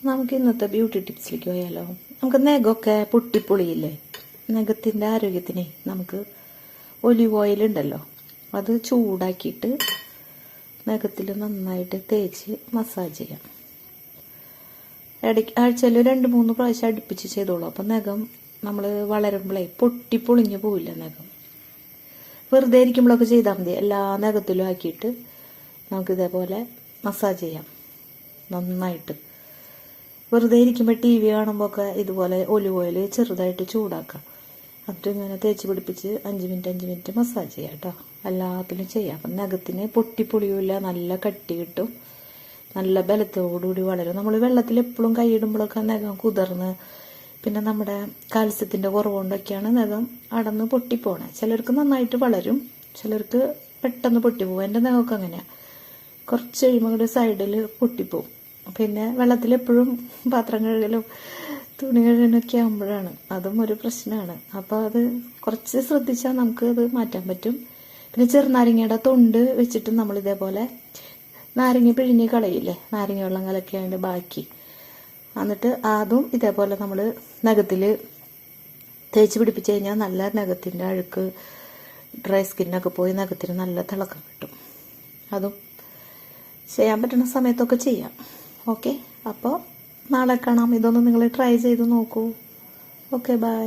നമുക്ക് ഇന്നത്തെ ബ്യൂട്ടി ടിപ്സിലേക്ക് പോയാലോ. നമുക്ക് നഖമൊക്കെ പൊട്ടിപ്പൊളിയില്ലേ, നഖത്തിൻ്റെ ആരോഗ്യത്തിന് നമുക്ക് ഒലിവ് ഓയിൽ ഉണ്ടല്ലോ, അത് ചൂടാക്കിയിട്ട് നഖത്തിൽ നന്നായിട്ട് തേച്ച് മസാജ് ചെയ്യാം. ആഴ്ചയിൽ 2-3 പ്രാവശ്യം അടുപ്പിച്ച് ചെയ്തോളൂ. അപ്പം നഖം നമ്മൾ വളരുമ്പോഴേ പൊട്ടിപ്പൊളിഞ്ഞ് പോവില്ല. നഖം വെറുതെ ഇരിക്കുമ്പോഴൊക്കെ ചെയ്താൽ മതി. എല്ലാ നഖത്തിലും ആക്കിയിട്ട് നമുക്കിതേപോലെ മസാജ് ചെയ്യാം നന്നായിട്ട്. വെറുതെ ഇരിക്കുമ്പോൾ TV കാണുമ്പോൾ ഒക്കെ ഇതുപോലെ ഒലിവ് ഓയിൽ ചെറുതായിട്ട് ചൂടാക്കാം. എന്നിട്ട് ഇങ്ങനെ തേച്ച് പിടിപ്പിച്ച് 5 മിനിറ്റ് മസാജ് ചെയ്യാം കേട്ടോ. എല്ലാത്തിലും ചെയ്യാം. അപ്പം നഖത്തിന് പൊട്ടിപ്പൊളിയില്ല, നല്ല കട്ടി കിട്ടും, നല്ല ബലത്തോടുകൂടി വളരും. നമ്മൾ വെള്ളത്തിൽ എപ്പോഴും കൈയിടുമ്പോഴൊക്കെ നഖം കുതിർന്ന്, പിന്നെ നമ്മുടെ കാൽസ്യത്തിൻ്റെ കുറവുകൊണ്ടൊക്കെയാണ് നഖം അടന്ന് പൊട്ടിപ്പോണേ. ചിലർക്ക് നന്നായിട്ട് വളരും, ചിലർക്ക് പെട്ടെന്ന് പൊട്ടിപ്പോവും. എൻ്റെ നഖമൊക്കെ അങ്ങനെയാണ്, കുറച്ച് കഴിയുമ്പോൾ കൂടി സൈഡിൽ പൊട്ടിപ്പോവും. പിന്നെ വെള്ളത്തിൽ എപ്പോഴും പാത്രം കഴുകലും തുണി കഴുകലൊക്കെ ആകുമ്പോഴാണ് അതും ഒരു പ്രശ്നമാണ്. അപ്പോൾ അത് കുറച്ച് ശ്രദ്ധിച്ചാൽ നമുക്ക് അത് മാറ്റാൻ പറ്റും. പിന്നെ ചെറുനാരങ്ങയുടെ തൊണ്ട് വെച്ചിട്ട് നമ്മൾ ഇതേപോലെ നാരങ്ങ പിഴിഞ്ഞ് കളയില്ലേ, നാരങ്ങ വെള്ളം കലക്കി അതിൻ്റെ ബാക്കി, എന്നിട്ട് അതും ഇതേപോലെ നമ്മൾ നഖത്തിൽ തേച്ച് പിടിപ്പിച്ച് കഴിഞ്ഞാൽ നല്ല നഖത്തിൻ്റെ അഴുക്ക്, ഡ്രൈ സ്കിന്നൊക്കെ പോയി നഖത്തിന് നല്ല തിളക്കം കിട്ടും. അതും ചെയ്യാൻ പറ്റുന്ന സമയത്തൊക്കെ ചെയ്യാം. ഓക്കെ, അപ്പോൾ നാളെ കാണാം. ഇതൊന്ന് നിങ്ങൾ ട്രൈ ചെയ്ത് നോക്കൂ. Okay, by.